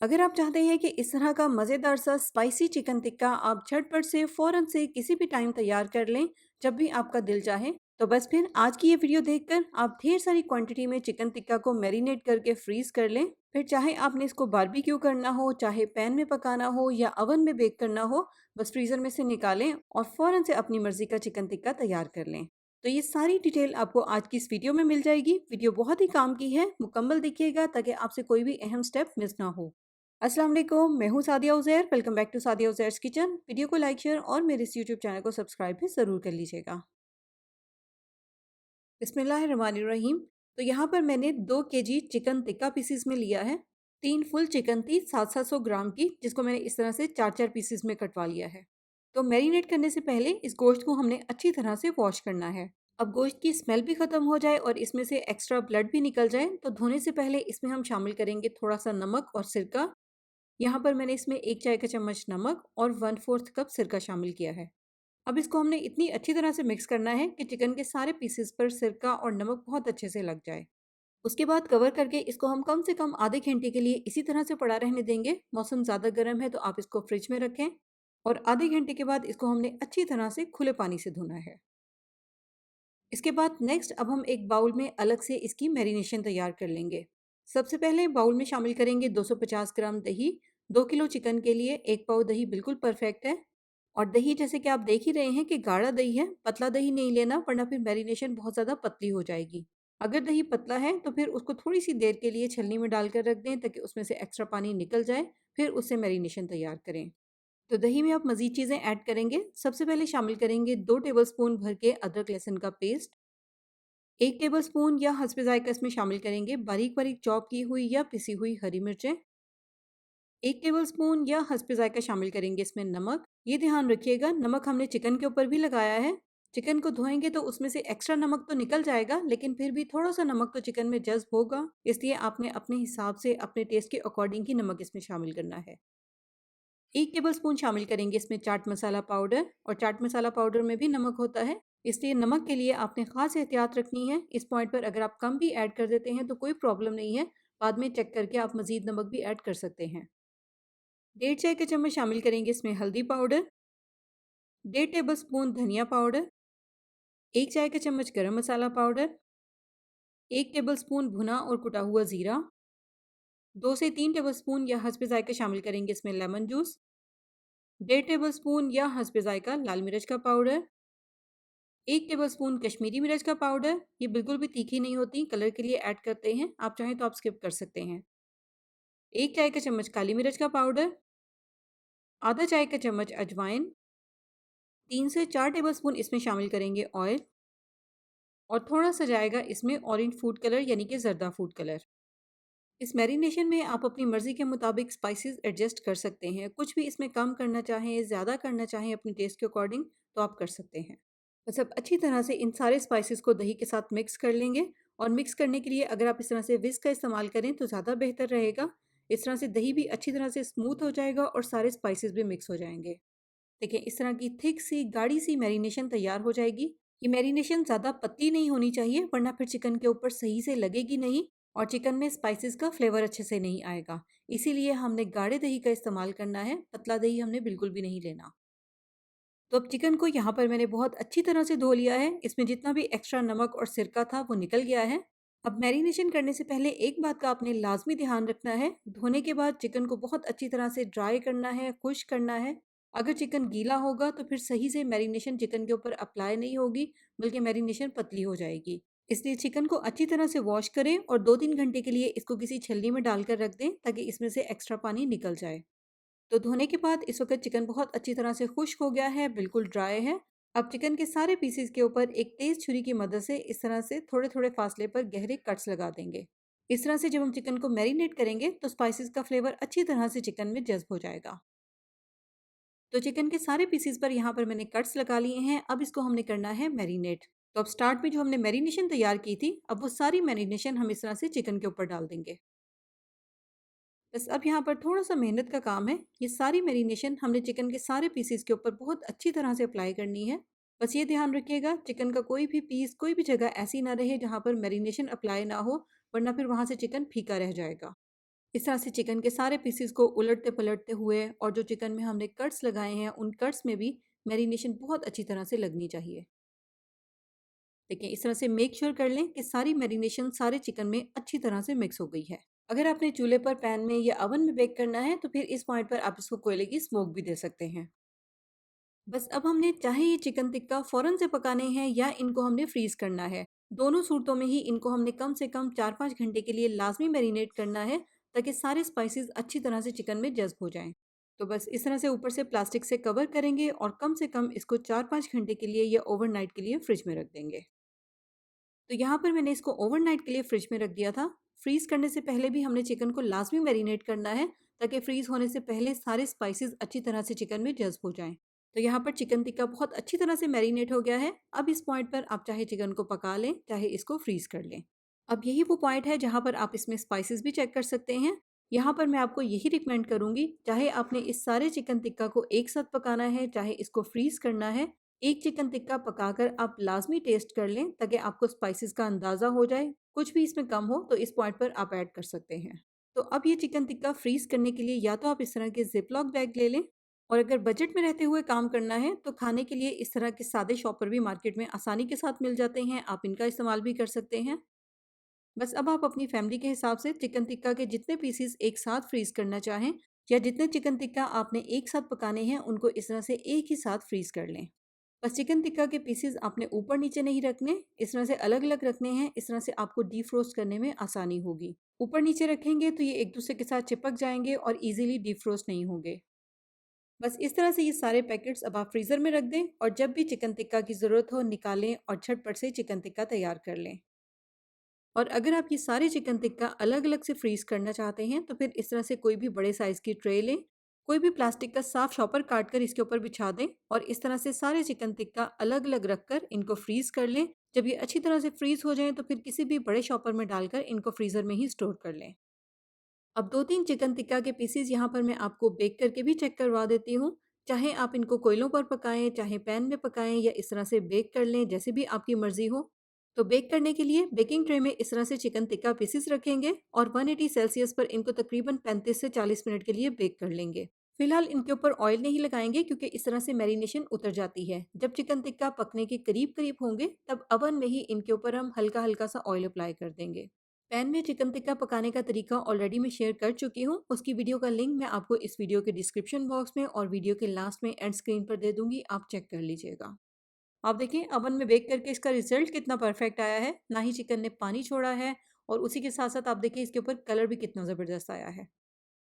अगर आप चाहते हैं कि इस तरह का मज़ेदार सा स्पाइसी चिकन टिक्का आप झटपट से फ़ौरन से किसी भी टाइम तैयार कर लें, जब भी आपका दिल चाहे, तो बस फिर आज की ये वीडियो देखकर आप ढेर सारी क्वांटिटी में चिकन टिक्का को मैरिनेट करके फ्रीज़ कर लें। फिर चाहे आपने इसको बारबेक्यू करना हो, चाहे पैन में पकाना हो या ओवन में बेक करना हो, बस फ्रीज़र में से निकालें और फ़ौरन से अपनी मर्ज़ी का चिकन टिक्का तैयार कर लें। तो ये सारी डिटेल आपको आज की इस वीडियो में मिल जाएगी। वीडियो बहुत ही काम की है, मुकम्मल देखिएगा ताकि आपसे कोई भी अहम स्टेप मिस ना हो। अस्सलाम वालेकुम, मैं हूँ Sadia Uzair. Welcome back to Sadia Uzair's kitchen. Video को लाइक, शेयर और मेरे इस यूट्यूब चैनल को सब्सक्राइब भी ज़रूर कर लीजिएगा। बिस्मिल्लाहिर्रहमानिर्रहीम। तो यहाँ पर मैंने 2 केजी चिकन टिक्का पीसेस में लिया है। 3 फुल चिकन थी 700-700 ग्राम की, जिसको मैंने इस तरह से 4-4 पीसेस में कटवा लिया है। तो मैरिनेट करने से पहले इस गोश्त को हमने अच्छी तरह से वॉश करना है। अब गोश्त की स्मेल भी ख़त्म हो जाए और इसमें से एक्स्ट्रा ब्लड भी निकल जाए, तो धोने से पहले इसमें हम शामिल करेंगे थोड़ा-सा नमक और सिरका। यहाँ पर मैंने इसमें 1 चाय का चम्मच नमक और 1/4 कप सिरका शामिल किया है। अब इसको हमने इतनी अच्छी तरह से मिक्स करना है कि चिकन के सारे पीसेस पर सिरका और नमक बहुत अच्छे से लग जाए। उसके बाद कवर करके इसको हम कम से कम आधे घंटे के लिए इसी तरह से पड़ा रहने देंगे। मौसम ज़्यादा गर्म है तो आप इसको फ्रिज में रखें और आधे घंटे के बाद इसको हमने अच्छी तरह से खुले पानी से धोना है। इसके बाद नेक्स्ट अब हम एक बाउल में अलग से इसकी मैरिनेशन तैयार कर लेंगे। सबसे पहले बाउल में शामिल करेंगे 250 ग्राम दही। 2 किलो चिकन के लिए 1 पाव दही बिल्कुल परफेक्ट है। और दही जैसे कि आप देख ही रहे हैं कि गाढ़ा दही है, पतला दही नहीं लेना वरना फिर मैरिनेशन बहुत ज़्यादा पतली हो जाएगी। अगर दही पतला है तो फिर उसको थोड़ी सी देर के लिए छलनी में डालकर रख दें ताकि उसमें से एक्स्ट्रा पानी निकल जाए, फिर उससे मैरिनेशन तैयार करें। तो दही में आप मज़ीद चीज़ें ऐड करेंगे। सबसे पहले शामिल करेंगे 2 टेबलस्पून भर के अदरक लहसुन का पेस्ट। 1 टेबलस्पून या हस्बे ज़ायक़ा इसमें शामिल करेंगे बारीक-बारीक चॉप की हुई या पिसी हुई हरी मिर्चें। 1 टेबलस्पून या हस्बे ज़ायक़ा शामिल करेंगे इसमें नमक। ये ध्यान रखिएगा नमक हमने चिकन के ऊपर भी लगाया है। चिकन को धोएँगे तो उसमें से एक्स्ट्रा नमक तो निकल जाएगा, लेकिन फिर भी थोड़ा-सा नमक तो चिकन में जज़्ब होगा, इसलिए आपने अपने हिसाब से अपने टेस्ट के अकॉर्डिंग ही नमक इसमें शामिल करना है। 1 टेबलस्पून शामिल करेंगे इसमें चाट मसाला पाउडर, और चाट मसाला पाउडर में भी नमक होता है, इसलिए नमक के लिए आपने ख़ास एहतियात रखनी है। इस पॉइंट पर अगर आप कम भी ऐड कर देते हैं तो कोई प्रॉब्लम नहीं है, बाद में चेक करके आप मज़ीद नमक भी ऐड कर सकते हैं। 1.5 चाय का चम्मच शामिल करेंगे इसमें हल्दी पाउडर, 1.5 टेबलस्पून धनिया पाउडर, 1 चाय का चम्मच गरम मसाला पाउडर, 1 टेबलस्पून भुना और कुटा हुआ ज़ीरा, 2 से 3 टेबलस्पून या हस्बे ज़ायक़ा शामिल करेंगे इसमें लेमन जूस, 1.5 टेबलस्पून या हस्बे ज़ायक़ा लाल मिर्च का पाउडर, 1 टेबलस्पून कश्मीरी मिर्च का पाउडर। ये बिल्कुल भी तीखी नहीं होती, कलर के लिए ऐड करते हैं, आप चाहें तो आप स्किप कर सकते हैं। 1 चाय का चम्मच काली मिर्च का पाउडर, आधा चाय का चम्मच अजवाइन, 3 से 4 टेबलस्पून इसमें शामिल करेंगे ऑयल, और थोड़ा-सा जाएगा इसमें ऑरेंज फूड कलर यानी कि ज़र्दा फूड कलर। इस मैरिनेशन में आप अपनी मर्ज़ी के मुताबिक स्पाइसेस एडजस्ट कर सकते हैं। कुछ भी इसमें कम करना चाहें, ज़्यादा करना चाहें अपने टेस्ट के अकॉर्डिंग तो आप कर सकते हैं। बस अब अच्छी तरह से इन सारे स्पाइसेस को दही के साथ मिक्स कर लेंगे, और मिक्स करने के लिए अगर आप इस तरह से विस्क का इस्तेमाल करें तो ज़्यादा बेहतर रहेगा। इस तरह से दही भी अच्छी तरह से स्मूथ हो जाएगा और सारे स्पाइसेस भी मिक्स हो जाएँगे। देखिए इस तरह की थिक सी गाढ़ी सी मैरिनेशन तैयार हो जाएगी। ये मैरिनेशन ज़्यादा पतली नहीं होनी चाहिए वरना फिर चिकन के ऊपर सही से लगेगी नहीं और चिकन में स्पाइसेस का फ्लेवर अच्छे से नहीं आएगा। इसीलिए हमने गाढ़े दही का इस्तेमाल करना है, पतला दही हमने बिल्कुल भी नहीं लेना। तो अब चिकन को यहाँ पर मैंने बहुत अच्छी तरह से धो लिया है। इसमें जितना भी एक्स्ट्रा नमक और सिरका था वो निकल गया है। अब मैरिनेशन करने से पहले एक बात का आपने लाज़मी ध्यान रखना है, धोने के बाद चिकन को बहुत अच्छी तरह से ड्राई करना है, खुश्क करना है। अगर चिकन गीला होगा तो फिर सही से मैरिनेशन चिकन के ऊपर अप्लाई नहीं होगी, बल्कि मैरिनेशन पतली हो जाएगी। इसलिए चिकन को अच्छी तरह से वॉश करें और 2-3 घंटे के लिए इसको किसी छलनी में डालकर रख दें ताकि इसमें से एक्स्ट्रा पानी निकल जाए। तो धोने के बाद इस वक्त चिकन बहुत अच्छी तरह से खुश्क हो गया है, बिल्कुल ड्राई है। अब चिकन के सारे पीसेस के ऊपर एक तेज़ छुरी की मदद से इस तरह से थोड़े-थोड़े फासले पर गहरे कट्स लगा देंगे। इस तरह से जब हम चिकन को मैरिनेट करेंगे तो स्पाइसेस का फ्लेवर अच्छी तरह से चिकन में जज़्ब हो जाएगा। तो चिकन के सारे पीसेस पर यहाँ पर मैंने कट्स लगा लिए हैं। अब इसको हमने करना है मैरिनेट। तो अब स्टार्ट में जो हमने मैरिनेशन तैयार की थी, अब वो सारी मैरिनेशन हम इस तरह से चिकन के ऊपर डाल देंगे। बस अब यहाँ पर थोड़ा-सा मेहनत का काम है। ये सारी मैरिनेशन हमने चिकन के सारे पीसेस के ऊपर बहुत अच्छी तरह से अप्लाई करनी है। बस ये ध्यान रखिएगा चिकन का कोई भी पीस, कोई भी जगह ऐसी ना रहे जहाँ पर मैरिनेशन अप्लाई ना हो, वरना फिर वहाँ से चिकन फीका रह जाएगा। इस तरह से चिकन के सारे पीसेस को उलटते-पलटते हुए और जो चिकन में हमने कट्स लगाए हैं, उन कट्स में भी मैरिनेशन बहुत अच्छी तरह से लगनी चाहिए। देखिए, इस तरह से मेक श्योर कर लें कि सारी मैरिनेशन सारे चिकन में अच्छी तरह से मिक्स हो गई है। अगर आपने चूल्हे पर, पैन में या ओवन में बेक करना है, तो फिर इस पॉइंट पर आप इसको कोयले की स्मोक भी दे सकते हैं। बस अब हमने चाहे ये चिकन टिक्का फ़ौरन से पकाने हैं या इनको हमने फ्रीज़ करना है, दोनों सूरतों में ही इनको हमने कम से कम 4-5 घंटे के लिए लाज़मी मैरिनेट करना है, ताकि सारे स्पाइसेस अच्छी तरह से चिकन में जज़्ब हो जाएँ। तो बस इस तरह से ऊपर से प्लास्टिक से कवर करेंगे और कम से कम इसको 4-5 घंटे के लिए या ओवरनाइट के लिए फ्रिज में रख देंगे। तो यहाँ पर मैंने इसको ओवरनाइट के लिए फ्रिज में रख दिया था। फ्रीज़ करने से पहले भी हमने चिकन को लाज़मी मैरिनेट करना है, ताकि फ्रीज़ होने से पहले सारे स्पाइसेस अच्छी तरह से चिकन में जज़्ब हो जाएँ। तो यहाँ पर चिकन टिक्का बहुत अच्छी तरह से मैरिनेट हो गया है। अब इस पॉइंट पर आप चाहे चिकन को पका लें, चाहे इसको फ्रीज़ कर लें। अब यही वो पॉइंट है जहाँ पर आप इसमें स्पाइसेस भी चेक कर सकते हैं। यहाँ पर मैं आपको यही रिकमेंड करूँगी, चाहे आपने इस सारे चिकन टिक्का को एक साथ पकाना है, चाहे इसको फ्रीज़ करना है, एक चिकन टिक्का पकाकर आप लाज़मी टेस्ट कर लें, ताकि आपको स्पाइसेस का अंदाज़ा हो जाए। कुछ भी इसमें कम हो तो इस पॉइंट पर आप ऐड कर सकते हैं। तो अब ये चिकन टिक्का फ्रीज़ करने के लिए या तो आप इस तरह के ज़िप-लॉक बैग ले लें, और अगर बजट में रहते हुए काम करना है, तो खाने के लिए इस तरह के सादे शॉपर भी मार्केट में आसानी के साथ मिल जाते हैं, आप इनका इस्तेमाल भी कर सकते हैं। बस अब आप अपनी फैमिली के हिसाब से चिकन टिक्का के जितने पीसेस एक साथ फ्रीज़ करना चाहें, या जितने चिकन टिक्का आपने एक साथ पकाने हैं, उनको इस तरह से एक ही साथ फ्रीज़ कर लें। बस चिकन टिक्का के पीसेस आपने ऊपर-नीचे नहीं रखने, इस तरह से अलग-अलग रखने हैं, इस तरह से आपको डीफ्रोस्ट करने में आसानी होगी। ऊपर-नीचे रखेंगे तो ये एक-दूसरे के साथ चिपक जाएँगे और ईज़िली डीफ्रोस्ट नहीं होंगे। बस इस तरह से ये सारे पैकेट्स अब आप फ्रीज़र में रख दें, और जब भी चिकन टिक्का की ज़रूरत हो निकालें और झटपट से चिकन टिक्का तैयार कर लें। और अगर आप ये सारे चिकन टिक्का अलग-अलग से फ्रीज़ करना चाहते हैं, तो फिर इस तरह से कोई भी बड़े साइज़ की ट्रे लें, कोई भी प्लास्टिक का साफ शॉपर काट कर इसके ऊपर बिछा दें, और इस तरह से सारे चिकन टिक्का अलग-अलग रखकर इनको फ्रीज़ कर लें। जब ये अच्छी तरह से फ्रीज़ हो जाएँ, तो फिर किसी भी बड़े शॉपर में डालकर इनको फ्रीज़र में ही स्टोर कर लें। अब 2-3 चिकन टिक्का के पीसेज़ यहाँ पर मैं आपको बेक करके भी चेक करवा देती हूँ। चाहे आप इनको कोयलों पर पकाएँ, चाहे पैन में पकाएँ, या इस तरह से बेक कर लें, जैसे भी आपकी मर्ज़ी हो। तो बेक करने के लिए बेकिंग ट्रे में इस तरह से चिकन टिक्का पीसेज़ रखेंगे और 180 सेल्सियस पर इनको तकरीबन 35 से 40 मिनट के लिए बेक कर लेंगे। फिलहाल इनके ऊपर ऑयल नहीं लगाएँगे, क्योंकि इस तरह से मैरिनेशन उतर जाती है। जब चिकन टिक्का पकने के करीब-करीब होंगे, तब ओवन में ही इनके ऊपर हम हल्का-हल्का सा ऑयल अप्लाई कर देंगे। पैन में चिकन टिक्का पकाने का तरीका ऑलरेडी मैं शेयर कर चुकी हूँ। उसकी वीडियो का लिंक मैं आपको इस वीडियो के डिस्क्रिप्शन बॉक्स में और वीडियो के लास्ट में एंड स्क्रीन पर दे दूँगी, आप चेक कर लीजिएगा। आप देखिए ओवन में बेक करके इसका रिज़ल्ट कितना परफेक्ट आया है, ना ही चिकन ने पानी छोड़ा है, और उसी के साथ-साथ आप देखिए इसके ऊपर कलर भी कितना ज़बरदस्त आया है।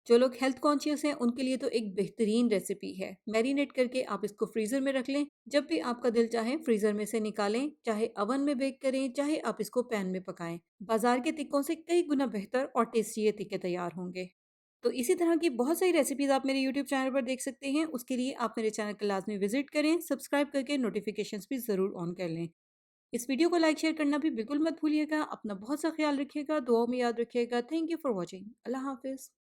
जो लोग हेल्थ कॉन्शियस हैं, उनके लिए तो एक बेहतरीन रेसिपी है। मैरिनेट करके आप इसको फ्रीज़र में रख लें, जब भी आपका दिल चाहे फ्रीज़र में से निकालें, चाहे ओवन में बेक करें, चाहे आप इसको पैन में पकाएँ। बाज़ार के टिक्कों से कई गुना बेहतर और टेस्टी ये टिक्के तैयार होंगे। तो इसी तरह की बहुत सारी रेसिपीज़ आप मेरे यूट्यूब चैनल पर देख सकते हैं। उसके लिए आप मेरे चैनल को लाज़मी विज़िट करें, सब्सक्राइब करके नोटिफ़िकेशंस भी ज़रूर ऑन कर लें। इस वीडियो को लाइक शेयर करना भी बिल्कुल मत भूलिएगा। अपना बहुत सा ख्याल रखिएगा, दुआओं में याद रखिएगा। Thank you for watching. Allah हाफ़िज़।